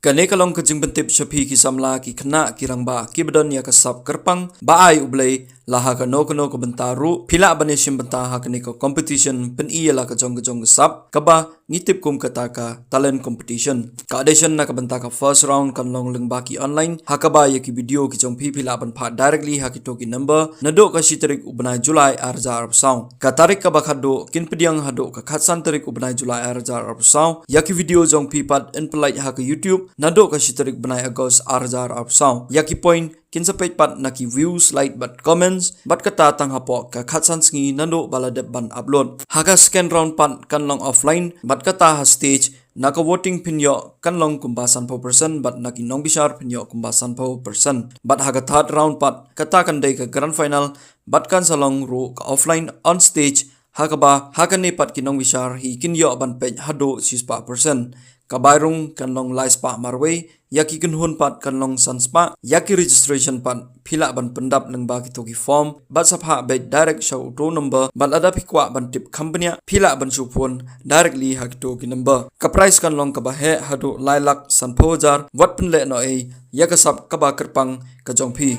Kane kalong kajing bentip shapi ki samla ki kena ki rangba ki bedon ya kasap kerpang ba ai ublei laha ka no ko bentaru pila bane sim bentah ha kane ko competition pen iya la ka jong sap kaba ngitip kum kata ka talent competition ka audition na ka bentah ka first round kan long lengba ki online hakaba ya ki video ki jong pila ban pha directly ha ki to ki number nado ka shitarik ubna Julai arja arab saung ka tarik ka bakhado kin pediang hado ka khatsan tarik ubna Julai arja arab saung ya ki video jong pipat in polite ha ka YouTube nado ka shitarik banai agos arjar arab saung ya ki point kin sa pat na ki views like but comments bat kata tang hapo ka khatsan sngi nando baladep ban upload haga scan round pat kan long offline bat kata ha stage naka voting pinyo kan long kumbasan po person bat naki nong bishar pinyo kumbasan po person bat haga third round pat kata kan dai ka grand final bat kan salong ro ka offline on stage hakaba hakane pat kinong bishar hi kinyo ban pej hado sispa person kabairung kan long lai spa marway yaki kunhun pat kan long san spa yaki registration pat phila ban pendap nang ba ki toki form bat sapha be direct show to number bat ada pikwa ban tip company phila ban su phone directly hak to ki number ka price kan long ka ba he hadu lai lak san phojar wat pen le no e yaka sap ka ba kerpang ka jong phi